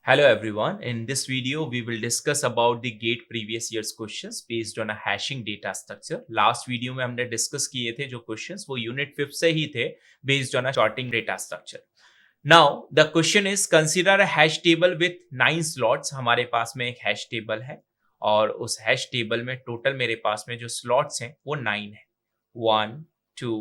Hello everyone. In this video, we will discuss about the GATE previous year's questions based on a hashing data structure. Last video में हमने discuss किए थे जो questions वो unit 5 से ही थे based on a sorting data structure. Now the question is consider a hash table with 9 slots. हमारे पास में एक hash table है और उस hash table में total मेरे पास में जो slots हैं वो 9 है. 1, 2,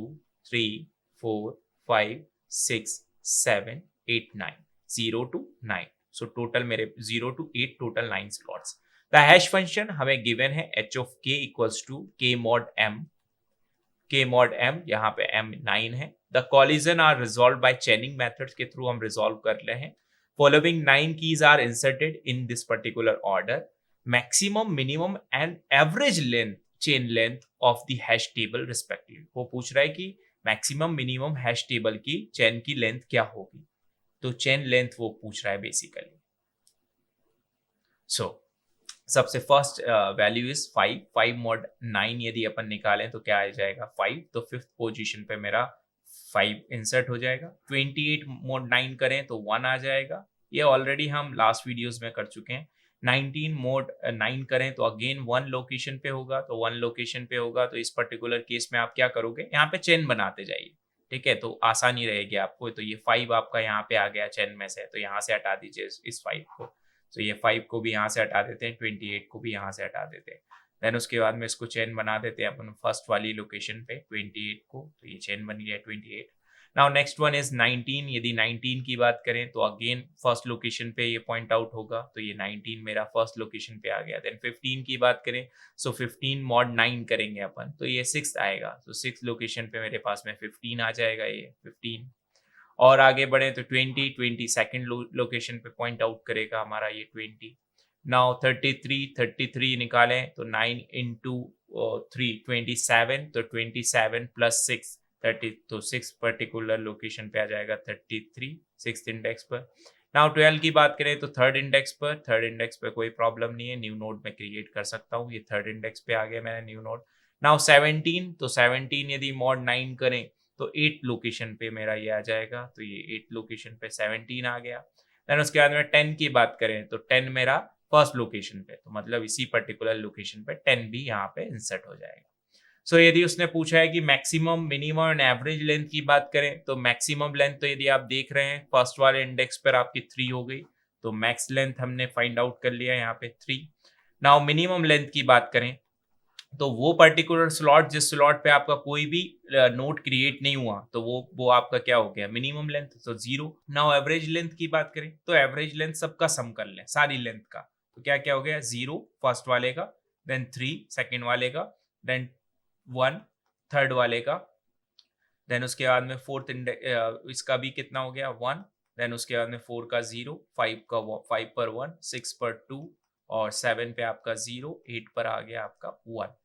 3, 4, 5, 6, 7, 8, 9. 0 to 9. सो टोटल मेरे 0 to 8 total 9 slots. The hash function हमें गिवन है h of k equals to k mod m. k mod m यहाँ पे m 9 है. The collision are resolve by chaining methods के थ्रू हम रिजॉल्व कर रहे हैं. Following 9 keys are inserted in this particular order. Maximum minimum and average length chain length of the hash table respectively. वो पूछ रहा है कि मैक्सिमम मिनिमम हैश टेबल की चेन की लेंथ क्या होगी. तो चेन लेंथ वो पूछ रहा है बेसिकली. सो सबसे फर्स्ट वैल्यू इज 5 mod 9 यदि अपन निकालें तो क्या आ जाएगा 5. तो फिफ्थ पोजीशन पे मेरा 5 इंसर्ट हो जाएगा. 28 mod 9 करें तो 1 आ जाएगा. ये ऑलरेडी हम लास्ट वीडियोस में कर चुके हैं. 19 mod 9 करें तो अगेन 1 लोकेशन पे होगा. तो 1 लोकेशन पे होगा तो इस पर्टिकुलर केस में आप क्या करोगे, यहाँ पे चेन बनाते जाइए. ठीक है, तो आसानी रहेगी आपको. तो ये 5 आपका यहाँ पे आ गया चेन में से, तो यहाँ से हटा दीजिए इस 5 को. तो ये 5 को भी यहाँ से हटा देते हैं, 28 को भी यहाँ से हटा देते हैं. देन उसके बाद में इसको चेन बना देते हैं अपन फर्स्ट वाली लोकेशन पे 28 को. तो ये चेन बन गया 28. Now next one is 19. यदि 19 की बात करें तो अगेन फर्स्ट लोकेशन पे ये पॉइंट आउट होगा. तो ये 19 मेरा फर्स्ट लोकेशन पे आ गया. देन 15 की बात करें सो 15 mod 9 करेंगे अपन तो ये 6 आएगा. तो 6 लोकेशन पे मेरे पास में 15 आ जाएगा. ये 15 और आगे बढ़े तो 20 सेकेंड लोकेशन पे पॉइंट आउट करेगा हमारा ये 20. नाउ 33 निकालें तो 9 इंटू 3 27. तो 27 प्लस 6 30. तो 6 पर्टिकुलर लोकेशन पे आ जाएगा 33 सिक्स इंडेक्स पर. नाउ 12 की बात करें तो थर्ड इंडेक्स पर कोई प्रॉब्लम नहीं है, न्यू नोड में क्रिएट कर सकता हूँ. ये थर्ड इंडेक्स पे आ गया मेरा न्यू नोड. नाउ 17. तो 17 यदि mod 9 करें तो 8 लोकेशन पे मेरा ये आ जाएगा. तो ये 8 लोकेशन पे 17 आ गया. देन उसके बाद में 10 की बात करें तो 10 मेरा फर्स्ट लोकेशन पे, तो मतलब इसी पर्टिकुलर लोकेशन पे 10 भी यहाँ पे इंसर्ट हो जाएगा. सो यदि उसने पूछा है कि maximum minimum and average length की बात करें तो मैक्सिमम लेंथ तो यदि आप देख रहे हैं फर्स्ट वाले इंडेक्स पर आपकी 3 हो गई. तो मैक्स लेंथ हमने फाइंड आउट कर लिया यहाँ पे 3. नाउ मिनिमम लेंथ की बात करें तो वो पर्टिकुलर स्लॉट जिस स्लॉट पे आपका कोई भी नोड क्रिएट नहीं हुआ तो वो आपका क्या हो गया मिनिमम लेंथ, तो 0. नाउ एवरेज लेंथ की बात करें तो एवरेज लेंथ सबका सम कर लें सारी लेंथ का. तो क्या क्या हो गया 0 फर्स्ट वाले का, देन 3 सेकेंड वाले का, देन 1 थर्ड वाले का, देन उसके बाद में फोर्थ इसका भी कितना हो गया 1. देन उसके बाद में 4 का 0, 5 पर 1, 6 पर 2 और 7 पे आपका 0, 8 पर आ गया आपका 1.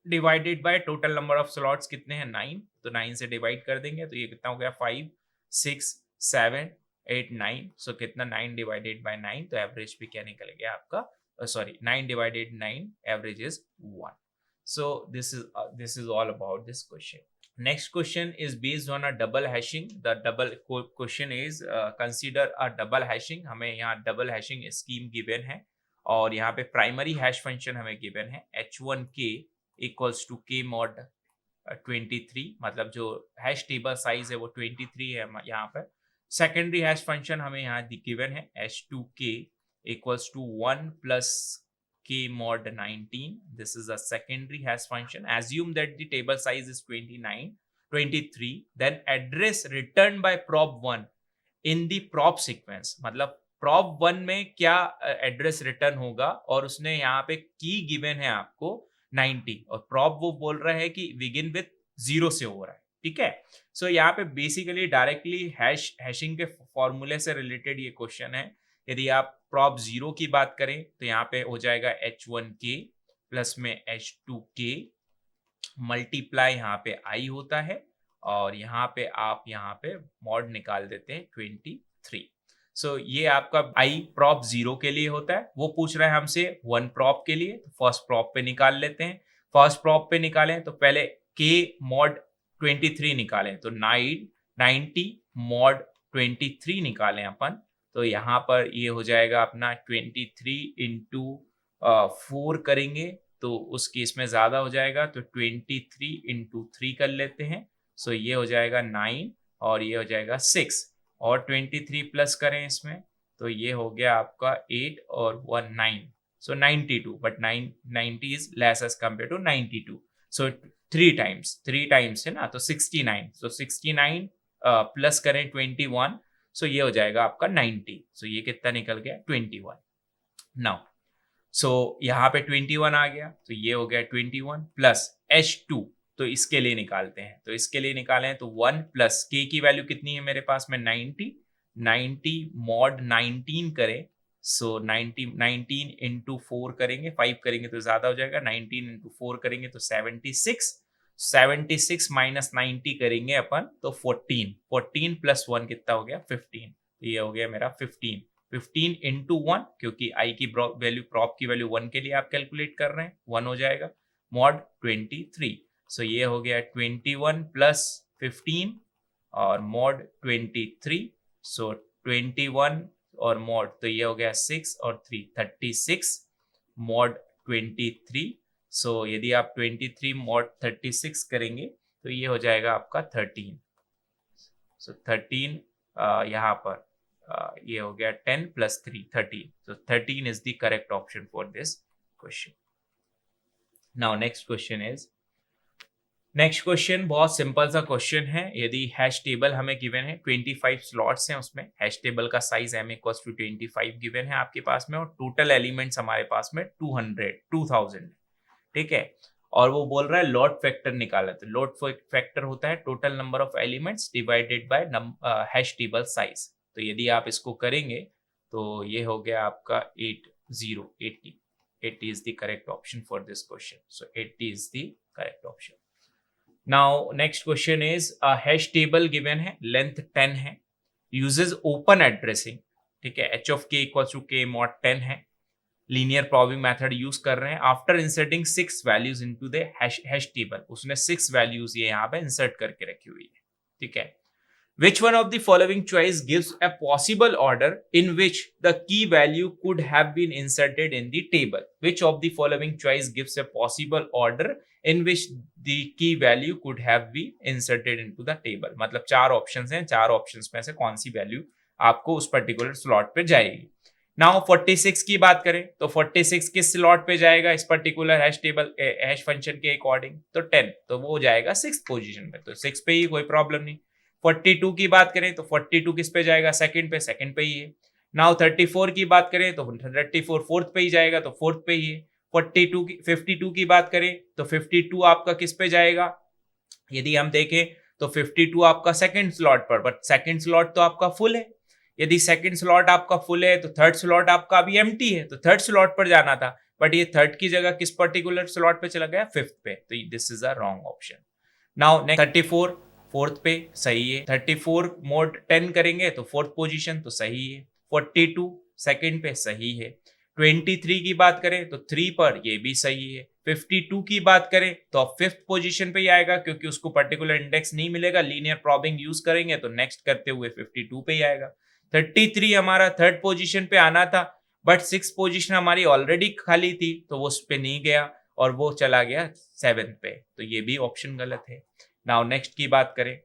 Divided by total number of slots कितने हैं 9. तो 9 से डिवाइड कर देंगे तो ये कितना हो गया 5, 6, 7, 8, 9. सो कितना 9 डिवाइडेड बाय 9. तो एवरेज भी क्या निकल गया आपका, sorry 9 divided 9 average is 1. So this is all about this question. Next question is based on a double hashing. The double question is consider a double hashing. हमें यहाँ double hashing scheme given है और यहाँ पे primary hash function हमें given है h1k equals to k mod 23. मतलब जो hash table size है वो 23 है यहाँ पर. Secondary hash function हमें यहाँ given है h2k equals to 1 plus k mod 19. This is a secondary hash function. Assume that the table size is 23. Then address returned by prop1 in the prop sequence. मतलब prop 1 में क्या address return होगा और उसने यहाँ पे की गिवन है आपको 90 और prop वो बोल रहा है कि बिगिन विथ 0 से हो रहा है. ठीक है, सो यहाँ पे बेसिकली डायरेक्टली हैशिंग के फॉर्मूले से रिलेटेड ये क्वेश्चन है. यदि आप prop 0 की बात करें तो यहाँ पे हो जाएगा h1k प्लस में h2k मल्टीप्लाई यहाँ पे i होता है और यहाँ पे आप यहाँ पे मॉड निकाल देते हैं 23. सो ये आपका i prop 0 के लिए होता है. वो पूछ रहा है हमसे 1 prop के लिए. फर्स्ट prop पे निकाल लेते हैं. फर्स्ट prop पे निकालें तो पहले k mod 23 निकालें तो 90 mod 23 निकालें अपन तो यहाँ पर ये हो जाएगा अपना 23 इंटू 4 करेंगे तो उस केस में ज़्यादा हो जाएगा, तो 23 इंटू 3 कर लेते हैं। सो ये हो जाएगा 9 और ये हो जाएगा 6 और 23 प्लस करें इसमें तो ये हो गया आपका 8 और 1 9, so 92, but 90 is less as compare to 92, so 3 times है ना, तो 69, सो 69 प्लस करें 21, सो ये हो जाएगा आपका 90, सो ये कितना निकल गया 21। नाउ सो यहाँ पे 21 आ गया, तो ये हो गया 21 प्लस H2, तो इसके लिए निकालते हैं, तो इसके लिए निकाले हैं तो 1 प्लस K की वैल्यू कितनी है मेरे पास में 90 मॉड 19 करें, सो 19 इंटू 4 करेंगे, 5 करेंगे तो ज्यादा हो जाएगा, 19 इंटू 4 करेंगे तो 76 माइनस 90 करेंगे अपन तो 14 प्लस 1 कितना हो गया 15, तो ये हो गया मेरा 15 इंटू 1, क्योंकि आई की वैल्यू प्रॉप की वैल्यू 1 के लिए आप कैलकुलेट कर रहे हैं, 1 हो जाएगा, मॉड 23, सो ये हो गया 21 प्लस 15 और मॉड 23, सो 21 और मॉड, तो ये हो गया 6 और 3 36 मॉड 23, सो यदि आप 23 मॉड 36 करेंगे तो ये हो जाएगा आपका 13, सो 13 यहाँ पर ये हो गया 10 plus 3 13, so 13 is the correct option for this question. Now next question बहुत सिंपल सा क्वेश्चन है। यदि हैश टेबल हमें गिवन है, 25 स्लॉट्स हैं उसमें, हैश टेबल का size m equals to 25 given है आपके पास में, और टोटल एलिमेंट्स हमारे पास में 2000, ठीक है, और वो बोल रहा है लॉट फैक्टर निकाला, तो लॉट फैक्टर होता है total number of elements divided by hash table size, तो यदि आप इसको करेंगे तो ये हो गया आपका 80 is the correct option for this question, so 80 is the correct option. Now next question is a hash table given है, length 10 है, uses open addressing, ठीक है, h of k equals to k mod 10 है, linear probing method use कर रहे हैं, after inserting 6 values into the hash table, उसने 6 values ये यहाँ पे इंसर्ट करके रखी हुई है, ठीक है। Which one of the following choice gives a possible order in which the key value could have been inserted in the table? Which of the following choice gives a possible order in which the key value could have been inserted into the table? मतलब 4 options हैं, 4 options में से कौन सी value आपको उस particular slot पे जाएगी। Now 46 की बात करें तो 46 किस स्लॉट पे जाएगा इस particular hash table hash function के अकॉर्डिंग, तो 10, तो वो जाएगा 6th पोजीशन पे, तो 6 पे ही, कोई प्रॉब्लम नहीं। 42 की बात करें तो 42 किस पे जाएगा, सेकंड पे ही है। नाउ 34 की बात करें तो 34 फोर्थ पे ही जाएगा, तो फोर्थ पे ही है। 52 की बात करें तो 52 आपका किस पे जाएगा, यदि हम देखें तो 52 आपका सेकंड स्लॉट पर, बट सेकंड स्लॉट तो आपका फुल है। यदि सेकंड स्लॉट आपका फुल है तो थर्ड स्लॉट आपका अभी एम्प्टी है, तो थर्ड स्लॉट पर जाना था, बट ये थर्ड की जगह किस पर्टिकुलर स्लॉट पे चला गया, 5th पे, तो this is a wrong option. Now next 34 fourth पे सही है, 34 मोड 10 करेंगे तो फोर्थ पोजीशन तो सही है, 42 सेकंड पे सही है, 23 की बात करें तो 3 पर ये भी सही है, 52 की बात करें तो अब 5th पोजीशन पे ही आएगा क्योंकि उसको पर्टिकुलर इंडेक्स नहीं मिलेगा, लीनियर प्रॉबिंग यूज करेंगे तो नेक्स्ट करते हुए 52 पे ही आएगा। 33 हमारा थर्ड पोजीशन पे आना था, बट 6th पोजीशन हमारी ऑलरेडी खाली थी तो वो उस पे नहीं गया और वो चला गया 7th पे, तो ये भी ऑप्शन गलत है। नाउ नेक्स्ट की बात करें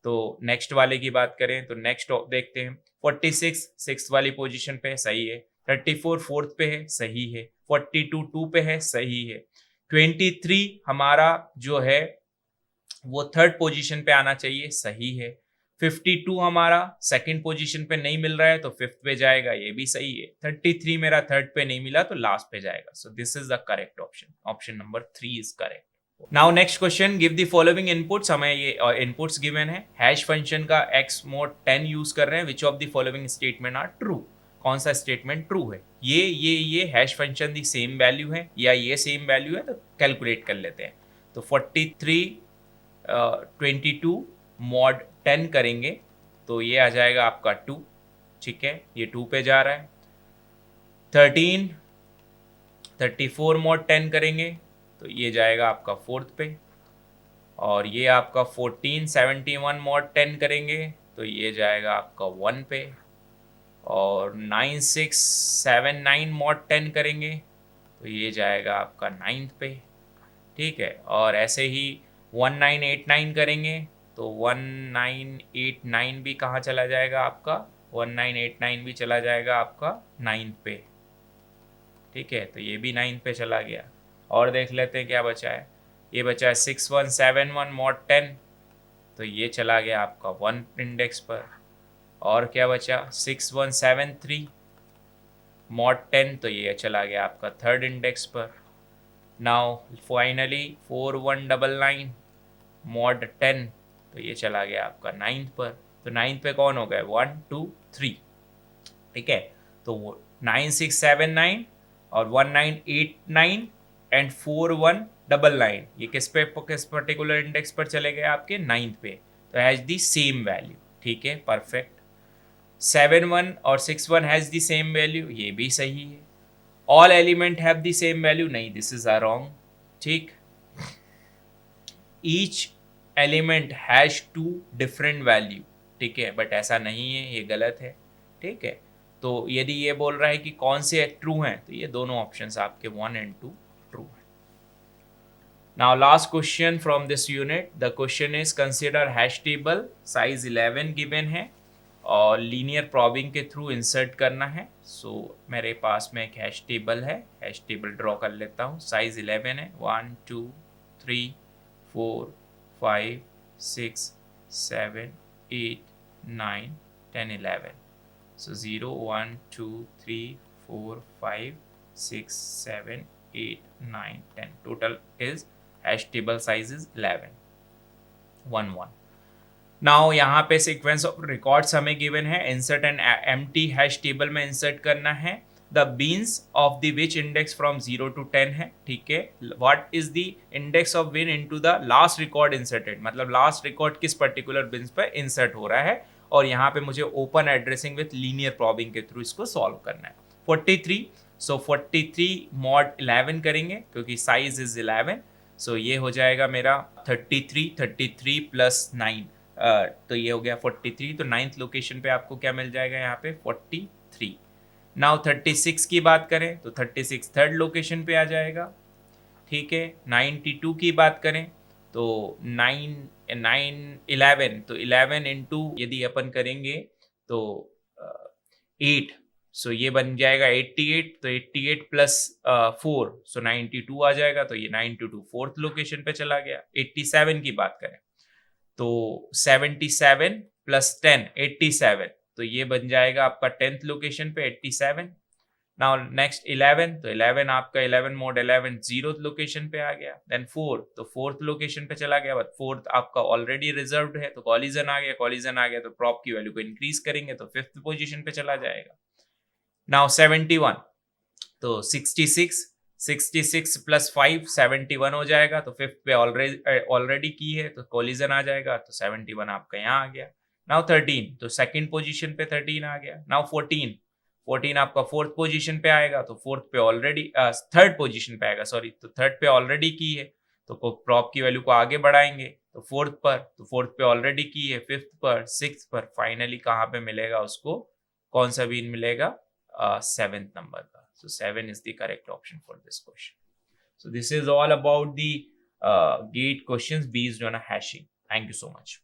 तो नेक्स्ट वाले की बात करें तो नेक्स्ट देखते हैं, 46 6th वाली पोजीशन पे सही है, 34 फोर्थ पे है सही है, 42 2 पे है सही है, 23 हमारा जो है वो थर्ड पोजीशन पे आना चाहिए सही है, 52 हमारा सेकंड पोजीशन पे नहीं मिल रहा है तो 5th पे जाएगा, ये भी सही है, 33 मेरा थर्ड पे नहीं मिला तो लास्ट पे जाएगा, so this is the correct option, option number 3 is correct. Now next question, give the following inputs, हमें ये इनपुट्स गिवन है, हैश फंक्शन का x mod 10 यूज कर रहे हैं, which of the following statement are true, कौन सा statement true है, ये hash function the same value है या ये सेम वैल्यू है, तो कैलकुलेट कर लेते हैं, तो 43 22 mod 10 करेंगे तो ये आ जाएगा आपका 2, ठीक है, ये 2 पे जा रहा है, 34 mod 10 करेंगे तो ये जाएगा आपका 4th पे, और ये आपका 14 71 mod 10 करेंगे तो ये जाएगा आपका 1 पे, और 9679 मॉड 10 करेंगे तो ये जाएगा आपका 9th पे, ठीक है। और ऐसे ही 1989 करेंगे तो 1989 भी कहाँ चला जाएगा आपका, 1989 भी चला जाएगा आपका 9th पे, ठीक है। तो ये भी 9th पे चला गया। और देख लेते हैं क्या बचा है, ये बचा है 6171 मॉड 10, तो ये चला गया आपका 1 इंडेक्स पर। और क्या बचा 6173 मॉड 10, तो ये चला गया आपका 3rd इंडेक्स पर। नाउ फाइनली 4199 मॉड 10, तो ये चला गया आपका 9th पर। तो 9th पे कौन हो गए 1 2 3, ठीक है। तो 9679 और 1989 एंड 4199 ये किस पर्टिकुलर इंडेक्स पर चले गए आपके 9th पे, तो हैज दी सेम वैल्यू, ठीक है, परफेक्ट। 71 और 61 हैज दी सेम वैल्यू, ये भी सही है। All element have the same value, नहीं, दिस इज अ रॉन्ग, ठीक। Each element has two different value, ठीक है, बट ऐसा नहीं है, ये गलत है, ठीक है। तो यदि ये बोल रहा है कि कौन से ट्रू हैं, तो ये दोनों ऑप्शंस आपके 1 एंड 2 ट्रू हैं। Now last question from this unit, the question is consider hash table, size 11 given है और लीनियर प्रॉबिंग के थ्रू इंसर्ट करना है। सो मेरे पास में एक हैश टेबल है, हैश टेबल ड्रॉ कर लेता हूँ। साइज 11 है, 1 2 3 4 5 6 7 8 9 10 11। So 0 1 2 3 4 5 6 7 8 9 10, total is hash table size is 11 1 1। Now यहाँ पे सीक्वेंस ऑफ रिकॉर्ड्स हमें गिवन है, insert and empty hash table में इंसर्ट करना है। The bins of the which index from 0 to 10 है, ठीक है। What is the index of bin into the last record inserted, मतलब लास्ट रिकॉर्ड किस पर्टिकुलर बिन्स पर इंसर्ट हो रहा है, और यहाँ पे मुझे open addressing with linear probing के थ्रू इसको सॉल्व करना है। 43, सो 43 मॉड 11 करेंगे क्योंकि साइज इज 11, सो ये हो जाएगा मेरा 33 प्लस 9, तो ये हो गया 43। तो 9th लोकेशन पे आपको क्या मिल जाएगा यहाँ पे 43। नाउ 36 की बात करें तो 36 3rd लोकेशन पे आ जाएगा, ठीक है। 92 की बात करें तो 11, तो 11 इंटू यदि अपन करेंगे तो 8, सो ये बन जाएगा 88, तो 88 प्लस 4, सो 92 आ जाएगा, तो ये 92 4th लोकेशन पे चला गया। 87 की बात करें तो 77 प्लस 10 87, तो ये बन जाएगा आपका 10th लोकेशन पे 87। नाउ नेक्स्ट 11, तो 11 आपका 11 मोड 11 0th लोकेशन पे आ गया। देन 4, तो 4th लोकेशन पे चला गया, बट 4th आपका ऑलरेडी रिजर्व्ड है, तो कॉलिजन आ गया, कॉलिजन आ गया तो प्रॉप की वैल्यू को इंक्रीज करेंगे तो 5th पोजीशन पे चला जाएगा। नाउ 71, तो 66 प्लस 5 71 हो जाएगा, तो 5th पे ऑलरेडी की है तो कोलिजन आ जाएगा, तो 71 आपका यहाँ आ गया। नाउ 13, तो सेकंड पोजीशन पे 13 आ गया। नाउ 14 आपका 4th पोजीशन पे आएगा, तो 4th पे ऑलरेडी 3rd पोजीशन पे आएगा, सॉरी, तो 3rd पे ऑलरेडी की है तो प्रॉप की वैल्यू को आगे बढ़ाएंगे तो 4th पर, तो 4th पे ऑलरेडी की है, 5th पर, 6th पर, फाइनली कहाँ पे मिलेगा उसको, कौन सा बीन मिलेगा 7th number का। So 7 is the correct option for this question. So this is all about the gate questions based on a hashing. Thank you so much.